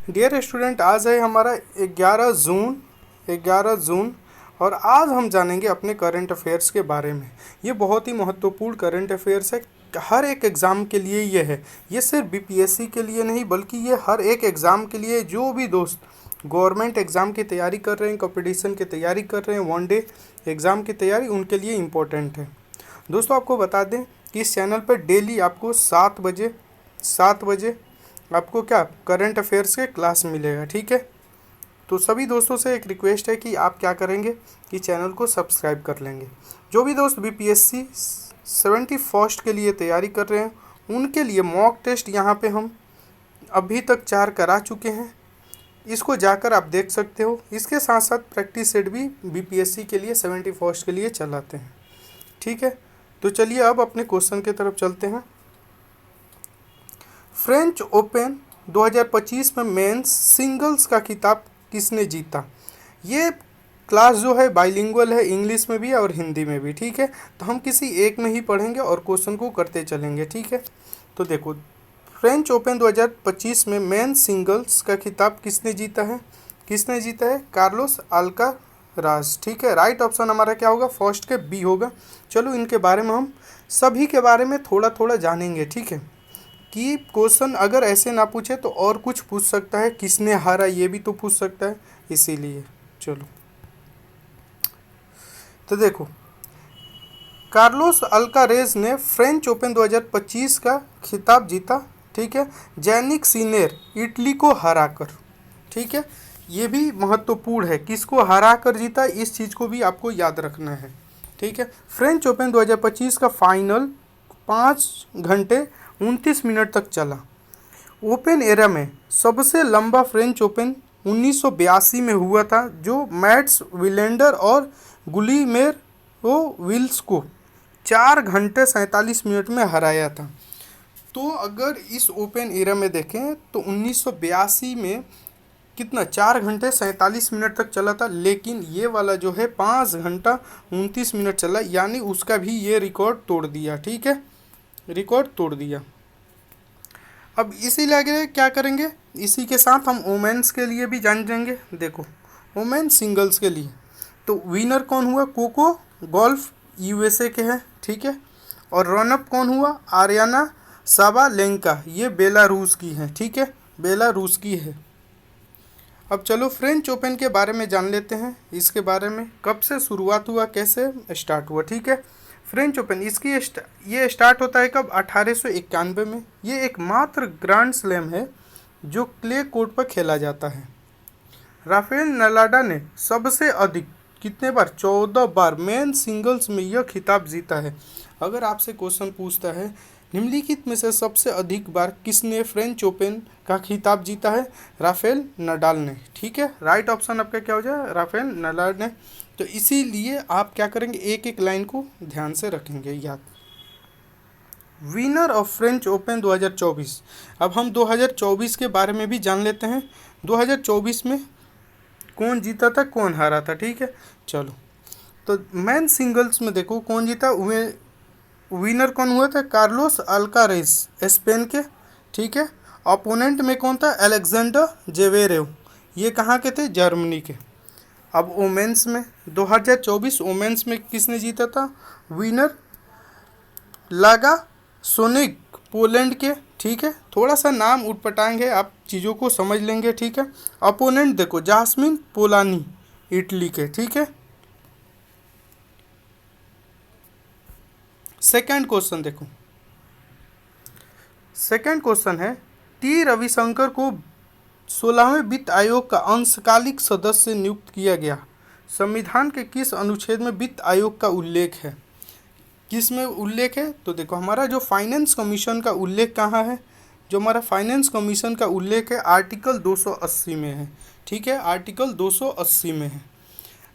Dear student, आज है हमारा 11 जून और आज हम जानेंगे अपने करंट अफेयर्स के बारे में। ये बहुत ही महत्वपूर्ण करंट अफेयर्स है। हर एक एग्ज़ाम के लिए ये है। ये सिर्फ बीपीएससी के लिए नहीं बल्कि ये हर एक एग्ज़ाम के लिए, जो भी दोस्त गवर्नमेंट एग्ज़ाम की तैयारी कर रहे हैं, कंपटीशन की तैयारी कर रहे हैं, वन डे एग्ज़ाम की तैयारी, उनके लिए इम्पोर्टेंट है। दोस्तों, आपको बता दें कि इस चैनल पर डेली आपको 7 बजे आपको क्या करंट अफेयर्स के क्लास मिलेगा। ठीक है, तो सभी दोस्तों से एक रिक्वेस्ट है कि आप क्या करेंगे कि चैनल को सब्सक्राइब कर लेंगे। जो भी दोस्त बीपीएससी 71st के लिए तैयारी कर रहे हैं उनके लिए मॉक टेस्ट यहाँ पे हम अभी तक 4 करा चुके हैं। इसको जाकर आप देख सकते हो। इसके साथ साथ प्रैक्टिस सेट भी बीपीएससी के लिए 71st के लिए चलाते हैं। ठीक है, तो चलिए अब अपने क्वेश्चन की तरफ चलते हैं। फ्रेंच ओपन 2025 में मेंस सिंगल्स का खिताब किसने जीता? ये क्लास जो है बाइलिंगुअल है, इंग्लिश में भी और हिंदी में भी। ठीक है, तो हम किसी एक में ही पढ़ेंगे और क्वेश्चन को करते चलेंगे। ठीक है, तो देखो, फ्रेंच ओपन 2025 में मेंस सिंगल्स का खिताब किसने जीता है? किसने जीता है? Carlos Alcaraz. ठीक है, राइट ऑप्शन हमारा क्या होगा? फर्स्ट के बी होगा। चलो, इनके बारे में हम सभी के बारे में थोड़ा थोड़ा जानेंगे। ठीक है, कि क्वेश्चन अगर ऐसे ना पूछे तो और कुछ पूछ सकता है, किसने हारा ये भी तो पूछ सकता है, इसीलिए। चलो, तो देखो, कार्लोस अल्कारेज ने फ्रेंच ओपन 2025 का खिताब जीता। ठीक है, जैनिक सिनेर इटली को हराकर। ठीक है, ये भी महत्वपूर्ण है, किसको हराकर जीता, इस चीज़ को भी आपको याद रखना है। ठीक है, फ्रेंच ओपन 2025 का फाइनल 5 घंटे 29 मिनट तक चला। ओपन एरा में सबसे लंबा फ्रेंच ओपन 1982 में हुआ था, जो मैट्स विलेंडर और गुलीमेर विल्स को 4 घंटे 47 मिनट में हराया था। तो अगर इस ओपन एरा में देखें तो 1982 में कितना 4 घंटे 47 मिनट तक चला था, लेकिन ये वाला जो है 5 घंटा 29 मिनट चला, यानी उसका भी ये रिकॉर्ड तोड़ दिया। ठीक है, रिकॉर्ड तोड़ दिया। अब इसी लगे क्या करेंगे, इसी के साथ हम वोमेंस के लिए भी जान जाएंगे। देखो, वोमेंस सिंगल्स के लिए तो विनर कौन हुआ? कोको गोल्फ यूएसए के हैं। ठीक है, और रनअप कौन हुआ? आर्याना साबालेंका, ये बेलारूस की है। ठीक है, बेलारूस की है। अब चलो फ्रेंच ओपन के बारे में जान लेते हैं। इसके बारे में कब से शुरुआत हुआ, कैसे स्टार्ट हुआ। ठीक है, फ्रेंच ओपन ये स्टार्ट होता है कब? 1891 में। ये एकमात्र ग्रैंड स्लैम है जो क्ले कोर्ट पर खेला जाता है। राफेल नडाल ने सबसे अधिक कितने बार? 14 बार मेन सिंगल्स में यह खिताब जीता है। अगर आपसे क्वेश्चन पूछता है निम्नलिखित में से सबसे अधिक बार किसने फ्रेंच ओपन का खिताब जीता है? राफेल नडाल ने। ठीक है, राइट ऑप्शन आपका क्या हो जाए? राफेल नडाल ने। तो इसीलिए आप क्या करेंगे, एक एक लाइन को ध्यान से रखेंगे याद। Winner of French open 2024। अब हम 2024 के बारे में भी जान लेते हैं। 2024 में कौन जीता था, कौन हारा था। ठीक है, चलो, तो मैन सिंगल्स में देखो कौन जीता। विनर कौन हुआ था? कार्लोस अल्कारेज, स्पेन के। ठीक है, अपोनेंट में कौन था? अलेक्जेंडर जेवेरेव, ये कहाँ के थे? जर्मनी के। अब वोमेंस में 2024 वोमेंस में किसने जीता था? विनर लागा सोनिक, पोलैंड के। ठीक है, थोड़ा सा नाम उटपटांग है, आप चीज़ों को समझ लेंगे। ठीक है, अपोनेंट देखो जास्मिन पोलानी, इटली के। ठीक है, सेकंड क्वेश्चन देखो। सेकंड क्वेश्चन है, टी रविशंकर को 16वें वित्त आयोग का अंशकालिक सदस्य नियुक्त किया गया। संविधान के किस अनुच्छेद में वित्त आयोग का उल्लेख है? किस में उल्लेख है? तो देखो, हमारा जो फाइनेंस कमीशन का उल्लेख कहाँ है? जो हमारा फाइनेंस कमीशन का उल्लेख है आर्टिकल 280 में है। ठीक है, आर्टिकल 280 में है।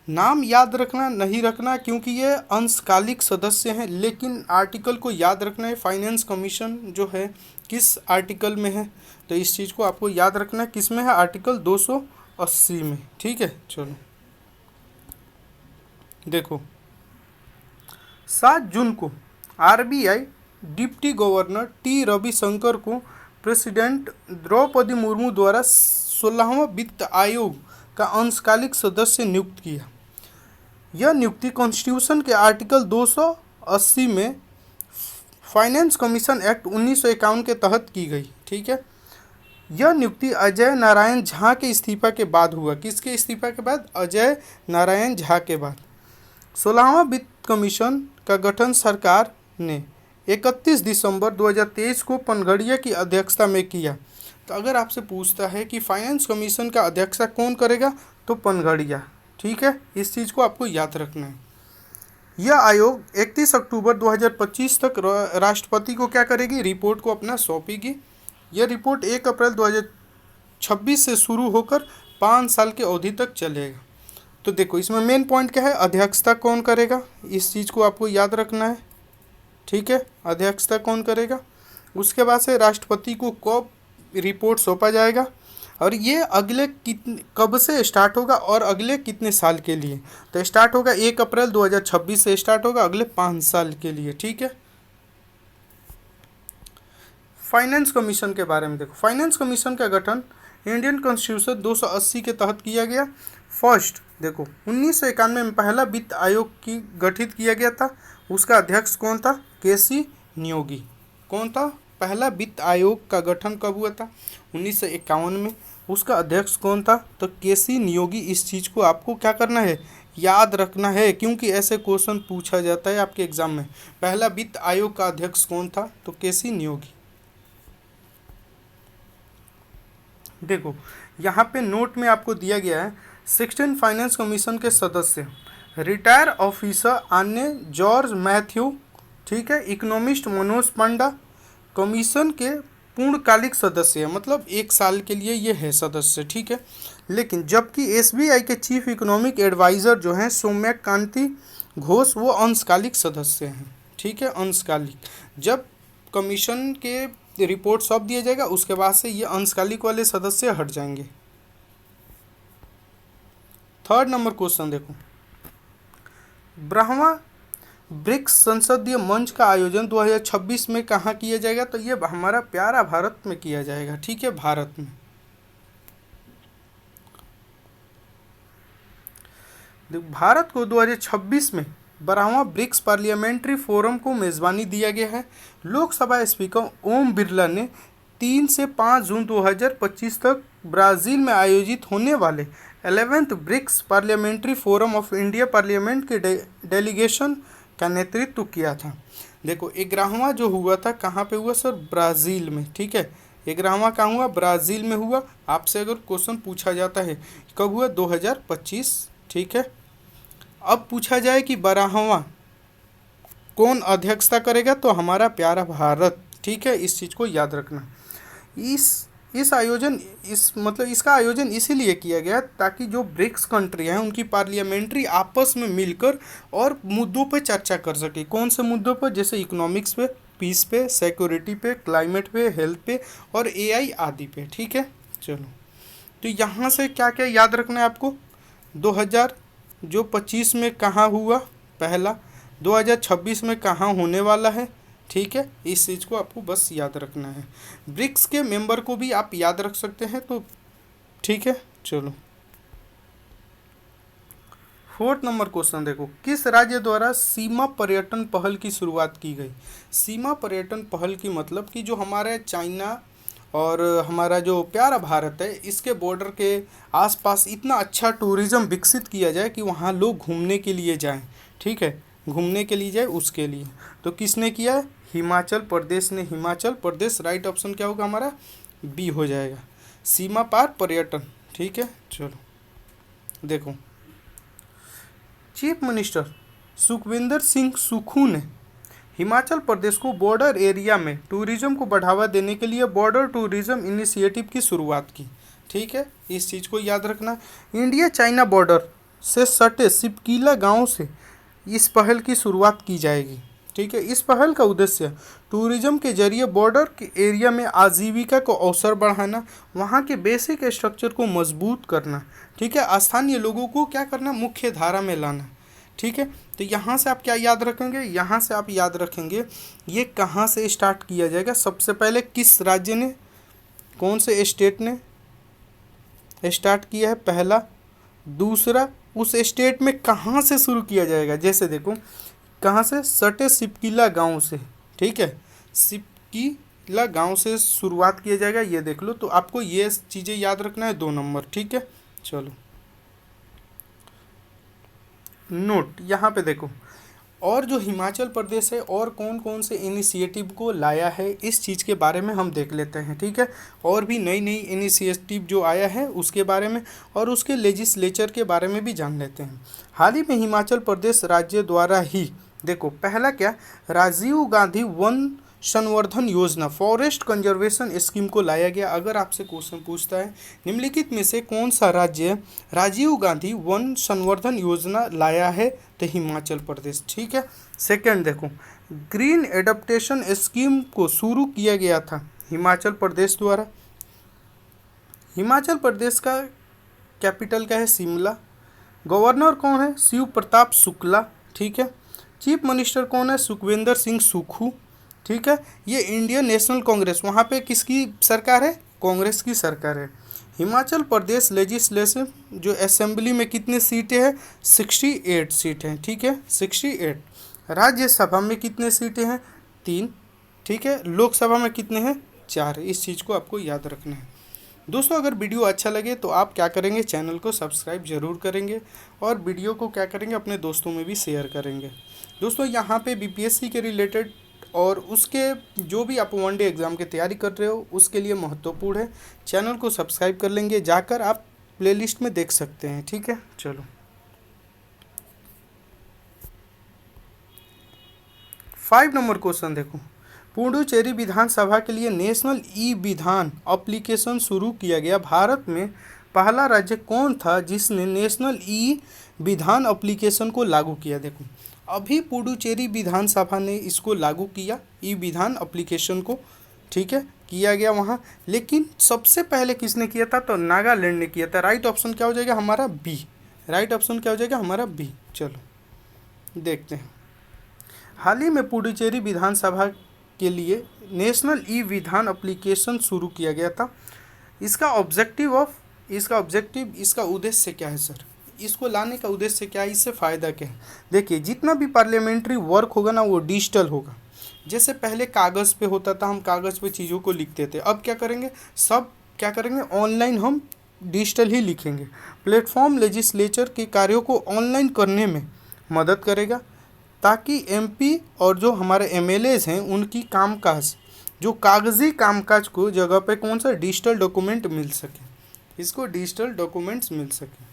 नाम याद रखना नहीं रखना, क्योंकि ये अंशकालिक सदस्य हैं, लेकिन आर्टिकल को याद रखना है। फाइनेंस कमीशन जो है किस आर्टिकल में है, तो इस चीज़ को आपको याद रखना है। किस में है? आर्टिकल 280 में। ठीक है, चलो देखो, 7 जून को RBI deputy governor T Ravishankar को प्रेसिडेंट द्रौपदी मुर्मू द्वारा 16वां वित्त आयोग का अंशकालिक सदस्य नियुक्त किया। यह नियुक्ति कॉन्स्टिट्यूशन के आर्टिकल 280 में फाइनेंस कमीशन एक्ट 1951 के तहत की गई। ठीक है, यह नियुक्ति अजय नारायण झा के इस्तीफा के बाद हुआ। किसके इस्तीफा के बाद? अजय नारायण झा के बाद। 16वां वित्त कमीशन का गठन सरकार ने 31 दिसंबर 2023 को पनघड़िया की अध्यक्षता में किया। तो अगर आपसे पूछता है कि फाइनेंस कमीशन का अध्यक्षता कौन करेगा, तो पनघड़िया। ठीक है, इस चीज़ को आपको याद रखना है। यह आयोग 31 अक्टूबर 2025 तक राष्ट्रपति को क्या करेगी? रिपोर्ट को अपना सौंपेगी। यह रिपोर्ट 1 अप्रैल 2026 से शुरू होकर 5 साल की अवधि तक चलेगा। तो देखो, इसमें मेन पॉइंट क्या है? अध्यक्षता कौन करेगा, इस चीज़ को आपको याद रखना है। ठीक है, अध्यक्षता कौन करेगा। उसके बाद से राष्ट्रपति को कब रिपोर्ट सौंपा जाएगा, और ये अगले कब से स्टार्ट होगा और अगले कितने साल के लिए? तो स्टार्ट होगा 1 अप्रैल 2026 से स्टार्ट होगा, अगले 5 साल के लिए। ठीक है, फाइनेंस कमीशन के बारे में देखो। फाइनेंस कमीशन का गठन इंडियन कॉन्स्टिट्यूशन 280 के तहत किया गया। फर्स्ट देखो, 1991 में पहला वित्त आयोग की गठित किया गया था। उसका अध्यक्ष कौन था? केसी नियोगी। कौन था? पहला वित्त आयोग का गठन कब हुआ था? 1951 में। उसका अध्यक्ष कौन था? तो केसी नियोगी। इस चीज़ को आपको क्या करना है? याद रखना है, क्योंकि ऐसे क्वेश्चन पूछा जाता है आपके एग्जाम में। पहला वित्त आयोग का अध्यक्ष कौन था? तो केसी नियोगी। देखो, यहाँ पे नोट में आपको दिया गया है 16 फाइनेंस कमीशन के सदस्य। रिटायर ऑफिसर अन्य जॉर्ज मैथ्यू। ठीक है, इकोनॉमिस्ट मनोज पांडा कमीशन के पूर्णकालिक सदस्य है, मतलब 1 साल के लिए ये है सदस्य। ठीक है, लेकिन जबकि एसबीआई के चीफ इकोनॉमिक एडवाइज़र जो हैं सौम्यक कांति घोष, वो अंशकालिक सदस्य हैं। ठीक है, अंशकालिक। जब कमीशन के रिपोर्ट सौंप दिया जाएगा, उसके बाद से ये अंशकालिक वाले सदस्य हट जाएंगे। 3rd नंबर क्वेश्चन देखो, ब्रह्मा ब्रिक्स संसदीय मंच का आयोजन 2026 में कहाँ किया जाएगा? तो ये हमारा प्यारा भारत में किया जाएगा। ठीक है, भारत में। भारत को 2026 में 12वां ब्रिक्स पार्लियामेंट्री फोरम को मेज़बानी दिया गया है। लोकसभा स्पीकर ओम बिरला ने 3 से 5 जून 2025 तक ब्राज़ील में आयोजित होने वाले 11th BRICS parliamentary forum of India parliament के डेलीगेशन का नेतृत्व किया था। देखो, 11वां जो हुआ था कहाँ पे हुआ सर? ब्राज़ील में। ठीक है, 11वां कहाँ हुआ? ब्राज़ील में हुआ। आपसे अगर क्वेश्चन पूछा जाता है कब हुआ? 2025। ठीक है, अब पूछा जाए कि 12वां कौन अध्यक्षता करेगा? तो हमारा प्यारा भारत। ठीक है, इस चीज़ को याद रखना। इसका आयोजन इसीलिए किया गया ताकि जो ब्रिक्स कंट्री हैं उनकी पार्लियामेंट्री आपस में मिलकर और मुद्दों पे चर्चा कर सके। कौन से मुद्दों पर? जैसे इकोनॉमिक्स पे, पीस पे, सिक्योरिटी पे, क्लाइमेट पे, हेल्थ पे और एआई आदि पे। ठीक है, चलो, तो यहाँ से क्या क्या याद रखना है आपको? 2025 में कहाँ हुआ पहला, 2026 में कहाँ होने वाला है। ठीक है, इस चीज़ को आपको बस याद रखना है। ब्रिक्स के मेंबर को भी आप याद रख सकते हैं। तो ठीक है, चलो 4th नंबर क्वेश्चन देखो, किस राज्य द्वारा सीमा पर्यटन पहल की शुरुआत की गई? सीमा पर्यटन पहल की मतलब कि जो हमारे चाइना और हमारा जो प्यारा भारत है, इसके बॉर्डर के आसपास इतना अच्छा टूरिज़्म विकसित किया जाए कि वहाँ लोग घूमने के लिए जाएं। ठीक है, घूमने के लिए जाए, उसके लिए तो किसने किया है? हिमाचल प्रदेश ने। हिमाचल प्रदेश राइट ऑप्शन क्या होगा हमारा? बी हो जाएगा, सीमा पार पर्यटन। ठीक है, चलो देखो, चीफ मिनिस्टर सुखविंदर सिंह सुक्खू ने हिमाचल प्रदेश को बॉर्डर एरिया में टूरिज्म को बढ़ावा देने के लिए बॉर्डर टूरिज्म इनिशिएटिव की शुरुआत की। ठीक है, इस चीज़ को याद रखना। इंडिया चाइना बॉर्डर से सटे सिपकीला गांव से इस पहल की शुरुआत की जाएगी। ठीक है, इस पहल का उद्देश्य टूरिज्म के जरिए बॉर्डर के एरिया में आजीविका को अवसर बढ़ाना, वहाँ के बेसिक स्ट्रक्चर को मजबूत करना। ठीक है, स्थानीय लोगों को क्या करना? मुख्य धारा में लाना। ठीक है, तो यहाँ से आप क्या याद रखेंगे? यहाँ से आप याद रखेंगे ये कहाँ से स्टार्ट किया जाएगा। सबसे पहले किस राज्य ने, कौन से स्टेट ने? स्टार्ट किया है, पहला। दूसरा, उस स्टेट में कहाँ से शुरू किया जाएगा, जैसे देखो कहाँ से, सटे सिपकिला गांव से, ठीक है, सिपकिला गांव से शुरुआत किया जाएगा, ये देख लो। तो आपको ये चीज़ें याद रखना है, 2 नंबर, ठीक है। चलो नोट यहाँ पे देखो, और जो हिमाचल प्रदेश है और कौन कौन से इनिशिएटिव को लाया है इस चीज़ के बारे में हम देख लेते हैं, ठीक है। और भी नई नई इनिशिएटिव जो आया है उसके बारे में और उसके लेजिस्लेचर के बारे में भी जान लेते हैं। हाल ही में हिमाचल प्रदेश राज्य द्वारा ही देखो, पहला क्या, राजीव गांधी वन संवर्धन योजना, फॉरेस्ट कंजर्वेशन स्कीम को लाया गया। अगर आपसे क्वेश्चन पूछता है निम्नलिखित में से कौन सा राज्य राजीव गांधी वन संवर्धन योजना लाया है, तो हिमाचल प्रदेश, ठीक है। सेकंड देखो, ग्रीन एडप्टेशन स्कीम को शुरू किया गया था हिमाचल प्रदेश द्वारा। हिमाचल प्रदेश का कैपिटल क्या है, शिमला। गवर्नर कौन है, शिव प्रताप शुक्ला, ठीक है। चीफ मिनिस्टर कौन है, सुखविंदर सिंह सुक्खू, ठीक है। ये इंडियन नेशनल कांग्रेस, वहाँ पे किसकी सरकार है, कांग्रेस की सरकार है। हिमाचल प्रदेश लेजिस्लेशन जो असेंबली में कितने सीटें हैं, 68 सीट हैं, ठीक है, 68। राज्यसभा में कितने सीटें हैं, 3, ठीक है। लोकसभा में कितने हैं, 4। इस चीज़ को आपको याद रखना है। दोस्तों अगर वीडियो अच्छा लगे तो आप क्या करेंगे, चैनल को सब्सक्राइब जरूर करेंगे और वीडियो को क्या करेंगे, अपने दोस्तों में भी शेयर करेंगे। दोस्तों यहाँ पे बीपीएससी के रिलेटेड और उसके जो भी आप वनडे एग्ज़ाम की तैयारी कर रहे हो उसके लिए महत्वपूर्ण है, चैनल को सब्सक्राइब कर लेंगे, जाकर आप प्लेलिस्ट में देख सकते हैं, ठीक है। चलो 5 नंबर क्वेश्चन देखो, पुडुचेरी विधानसभा के लिए नेशनल ई विधान एप्लीकेशन शुरू किया गया। भारत में पहला राज्य कौन था जिसने नेशनल ई विधान एप्लीकेशन को लागू किया। देखो अभी पुडुचेरी विधानसभा ने इसको लागू किया, ई विधान एप्लीकेशन को, ठीक है, किया गया वहाँ। लेकिन सबसे पहले किसने किया था, तो नागालैंड ने किया था। राइट ऑप्शन क्या हो जाएगा हमारा, बी। राइट ऑप्शन क्या हो जाएगा हमारा, बी। चलो देखते हैं। हाल ही में पुडुचेरी विधानसभा के लिए नेशनल ई विधान एप्लीकेशन शुरू किया गया था। इसका ऑब्जेक्टिव इसका उद्देश्य क्या है सर, इसको लाने का उद्देश्य क्या है, इससे फ़ायदा क्या है। देखिए जितना भी पार्लियामेंट्री वर्क होगा ना वो डिजिटल होगा। जैसे पहले कागज़ पे होता था, हम कागज़ पे चीज़ों को लिखते थे, अब क्या करेंगे, सब क्या करेंगे, ऑनलाइन हम डिजिटल ही लिखेंगे। प्लेटफॉर्म लेजिस्लेचर के कार्यों को ऑनलाइन करने में मदद करेगा ताकि एमपी और जो हमारे एमएलएज हैं उनकी कामकाज, जो कागज़ी कामकाज को जगह पे कौन सा डिजिटल डॉक्यूमेंट मिल सके, इसको डिजिटल डॉक्यूमेंट्स मिल सके।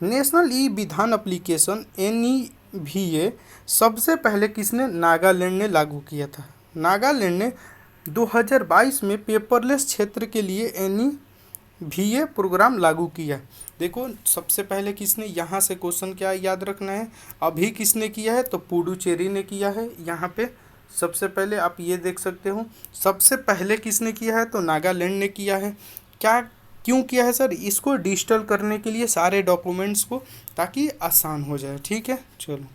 नेशनल ई विधान एप्लीकेशन NEVA सबसे पहले किसने, नागालैंड ने लागू किया था। नागालैंड ने 2022 में पेपरलेस क्षेत्र के लिए NEVA प्रोग्राम लागू किया। देखो सबसे पहले किसने, यहाँ से क्वेश्चन क्या याद रखना है, अभी किसने किया है, तो पुडुचेरी ने किया है। यहाँ पे सबसे पहले आप ये देख सकते हो, सबसे पहले किसने किया है, तो नागालैंड ने किया है। क्या क्यों किया है सर, इसको डिजिटल करने के लिए सारे डॉक्यूमेंट्स को, ताकि आसान हो जाए, ठीक है। चलो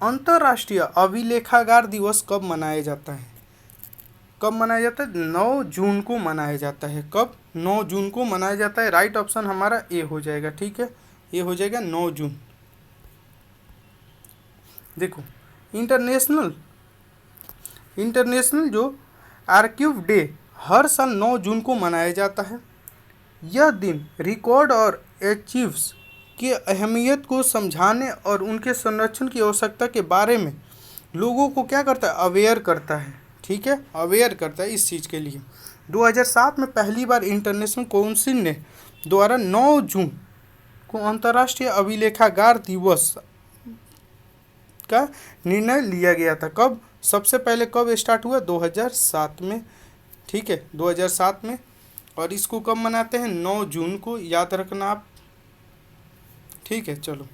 अंतर्राष्ट्रीय अभिलेखागार दिवस कब मनाया जाता है, कब मनाया जाता है, 9 जून को मनाया जाता है। कब, 9 जून को मनाया जाता है। राइट ऑप्शन हमारा ए हो जाएगा, ठीक है, ए हो जाएगा 9 जून। देखो इंटरनेशनल जो आर्काइव डे हर साल 9 जून को मनाया जाता है। यह दिन रिकॉर्ड और आर्चीव्स की अहमियत को समझाने और उनके संरक्षण की आवश्यकता के बारे में लोगों को क्या करता है, अवेयर करता है, ठीक है, अवेयर करता है इस चीज़ के लिए। 2007 में पहली बार इंटरनेशनल काउंसिल ने द्वारा 9 जून को अंतर्राष्ट्रीय अभिलेखागार दिवस का निर्णय लिया गया था। कब, सबसे पहले कब स्टार्ट हुआ, 2007 में, ठीक है, 2007 में। और इसको कब मनाते हैं, 9 जून को, याद रखना आप, ठीक है। चलो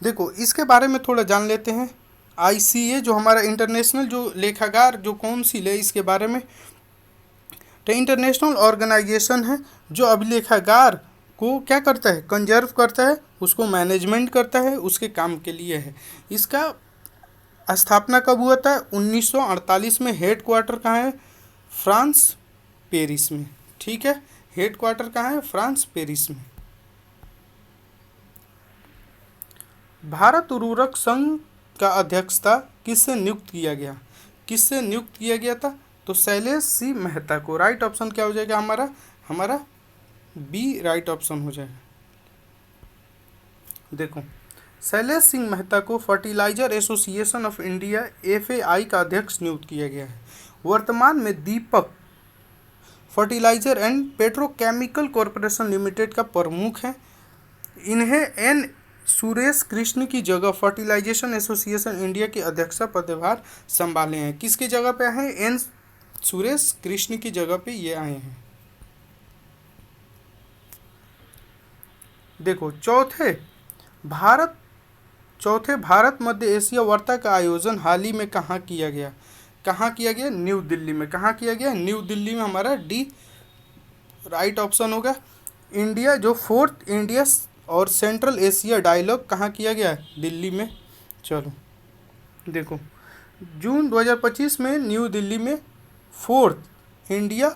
देखो इसके बारे में थोड़ा जान लेते हैं। ICA जो हमारा इंटरनेशनल जो लेखागार जो काउंसिल है, इसके बारे में, तो इंटरनेशनल ऑर्गेनाइजेशन है जो अभिलेखागार को क्या करता है, कंजर्व करता है, उसको मैनेजमेंट करता है, उसके काम के लिए है। इसका स्थापना कब हुआ था? 1948 में। हेड क्वार्टर कहाँ है? फ्रांस, पेरिस में। ठीक है, हेड क्वार्टर कहाँ है? फ्रांस, पेरिस में। भारत उर्वरक संघ का अध्यक्षता किससे नियुक्त किया गया? किससे नियुक्त किया गया था? तो शैलेश सी मेहता को। राइट ऑप्शन क्या हो जाएगा हमारा? हमारा बी राइट ऑप्शन हो जाएगा। देखो, शैलेश सिंह मेहता को fertilizer association of India FAI का अध्यक्ष नियुक्त किया गया है। वर्तमान में Deepak fertilizer and petrochemical corporation limited का प्रमुख है। इन्हें एन सुरेश कृष्ण की जगह फर्टिलाइजेशन एसोसिएशन इंडिया के अध्यक्ष पदभार संभाले हैं। किसकी जगह पे हैं? एन सुरेश कृष्ण की जगह पे ये आए हैं। देखो, चौथे भारत मध्य एशिया वार्ता का आयोजन हाल ही में कहाँ किया गया? कहाँ किया गया? न्यू दिल्ली में। कहाँ किया गया? न्यू दिल्ली में। हमारा डी राइट ऑप्शन होगा। इंडिया जो फोर्थ इंडिया और सेंट्रल एशिया डायलॉग कहाँ किया गया है? दिल्ली में। चलो देखो, जून 2025 में न्यू दिल्ली में fourth India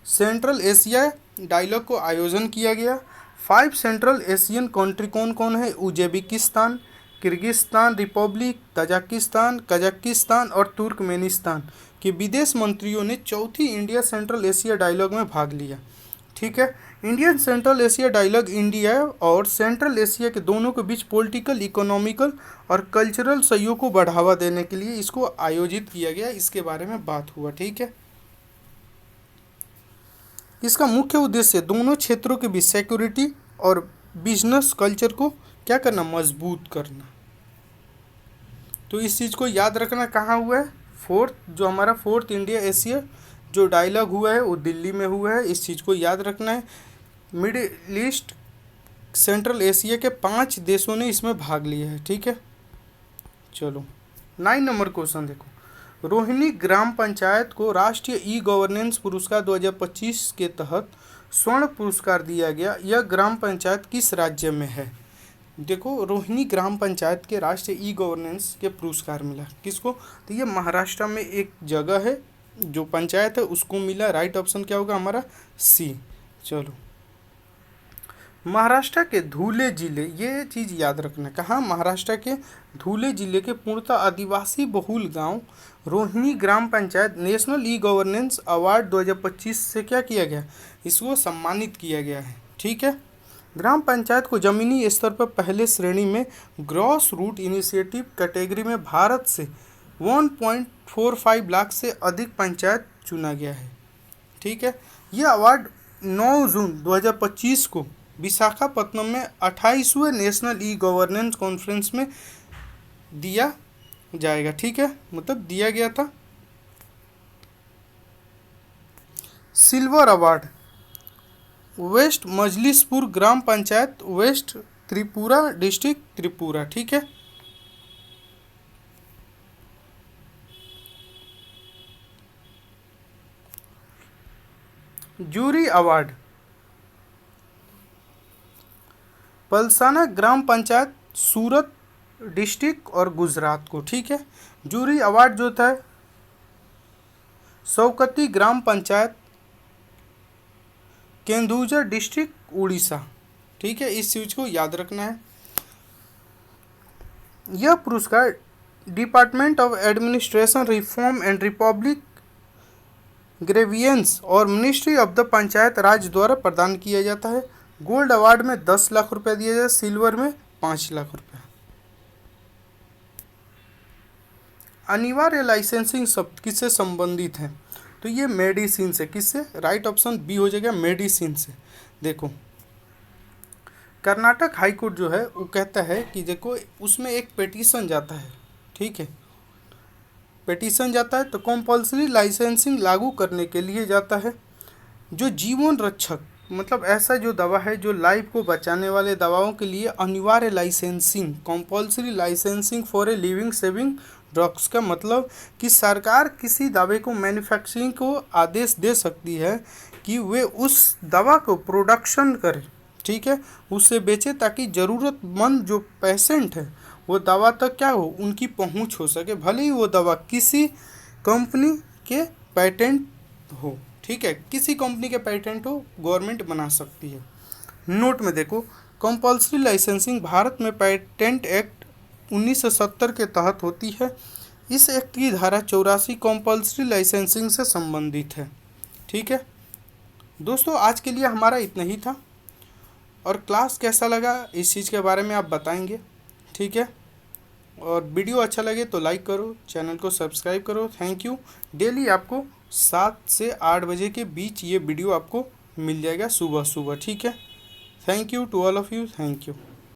Central Asia dialogue को आयोजन किया गया। 5 सेंट्रल एशियन कंट्री कौन कौन है? उज्बेकिस्तान, किर्गिस्तान रिपब्लिक, कजाकिस्तान और तुर्कमेनिस्तान के विदेश मंत्रियों ने चौथी इंडिया सेंट्रल एशिया डायलॉग में भाग लिया। ठीक है, Indian Central Asia dialogue India और सेंट्रल एशिया के दोनों के बीच पॉलिटिकल, इकोनॉमिकल और कल्चरल सहयोग को बढ़ावा देने के लिए इसको आयोजित किया गया। इसके बारे में बात हुआ। ठीक है, इसका मुख्य उद्देश्य दोनों क्षेत्रों के बीच सिक्योरिटी और बिजनेस कल्चर को क्या करना? मजबूत करना। तो इस चीज़ को याद रखना। कहाँ हुआ है? जो हमारा फोर्थ इंडिया एशिया जो डायलॉग हुआ है वो दिल्ली में हुआ है। इस चीज़ को याद रखना है। मिडिल ईस्ट, सेंट्रल एशिया के 5 देशों ने इसमें भाग लिया है। ठीक है, चलो 9 नंबर क्वेश्चन देखो। रोहिणी ग्राम पंचायत को राष्ट्रीय ई गवर्नेंस पुरस्कार 2025 के तहत स्वर्ण पुरस्कार दिया गया। यह ग्राम पंचायत किस राज्य में है? देखो, रोहिणी ग्राम पंचायत के राष्ट्रीय ई गवर्नेंस के पुरस्कार मिला। किसको? तो ये महाराष्ट्र में एक जगह है जो पंचायत है, उसको मिला। राइट ऑप्शन क्या होगा हमारा? सी। चलो, महाराष्ट्र के धुले जिले, ये चीज़ याद रखना। कहाँ? महाराष्ट्र के धुले जिले के पूर्णतः आदिवासी बहुल गांव रोहिणी ग्राम panchayat national e governance award 2025 से क्या किया गया? इसको सम्मानित किया गया है। ठीक है, ग्राम पंचायत को जमीनी स्तर पर पहले श्रेणी में ग्रॉस रूट इनिशिएटिव कैटेगरी में भारत से 1.45 लाख से अधिक पंचायत चुना गया है। ठीक है, यह अवार्ड 9 जून 2025 को विशाखापत्तनम में 28वें नेशनल ई गवर्नेंस कॉन्फ्रेंस में दिया जाएगा। ठीक है, मतलब दिया गया था। सिल्वर अवार्ड वेस्ट मजलिसपुर ग्राम पंचायत, वेस्ट त्रिपुरा डिस्ट्रिक्ट, त्रिपुरा। ठीक है, जूरी अवार्ड पलसाना ग्राम पंचायत, सूरत डिस्ट्रिक्ट और गुजरात को। ठीक है, जूरी अवार्ड जो था शौकती ग्राम पंचायत, केंदुझर डिस्ट्रिक्ट, उड़ीसा। ठीक है, इस चीज़ को याद रखना है। यह पुरस्कार department of administration reform and Republic grievance और मिनिस्ट्री ऑफ द पंचायत राज द्वारा प्रदान किया जाता है। गोल्ड अवार्ड में 10 लाख रुपए दिया जाए, सिल्वर में 5 लाख रुपए। अनिवार्य लाइसेंसिंग शब्द किससे संबंधित है? तो ये मेडिसिन से। किससे? राइट ऑप्शन बी हो जाएगा, मेडिसिन से। देखो, कर्नाटक हाई कोर्ट जो है वो कहता है कि देखो उसमें एक पिटीशन जाता है। ठीक है, पिटीशन जाता है तो कंपल्सरी लाइसेंसिंग लागू करने के लिए जाता है। जो जीवन रक्षक मतलब ऐसा जो दवा है जो लाइफ को बचाने वाले दवाओं के लिए अनिवार्य licensing, compulsory licensing for a living saving drugs का मतलब कि सरकार किसी दवा को मैन्युफैक्चरिंग को आदेश दे सकती है कि वे उस दवा को प्रोडक्शन करें। ठीक है, उससे बेचे ताकि ज़रूरतमंद जो पेशेंट है वो दवा तक क्या हो, उनकी पहुंच हो सके, भले ही वो दवा किसी कंपनी के पेटेंट हो। ठीक है, किसी कंपनी के पेटेंट हो, गवर्नमेंट बना सकती है। नोट में देखो, कंपल्सरी लाइसेंसिंग भारत में पेटेंट एक्ट 1970 के तहत होती है। इस एक्ट की धारा 84 कंपल्सरी लाइसेंसिंग से संबंधित है। ठीक है दोस्तों, आज के लिए हमारा इतना ही था, और क्लास कैसा लगा इस चीज़ के बारे में आप बताएंगे। ठीक है, और वीडियो अच्छा लगे तो लाइक करो, चैनल को सब्सक्राइब करो। Thank you. डेली आपको 7 से 8 बजे के बीच ये वीडियो आपको मिल जाएगा सुबह सुबह। ठीक है, thank you to all of you, thank you.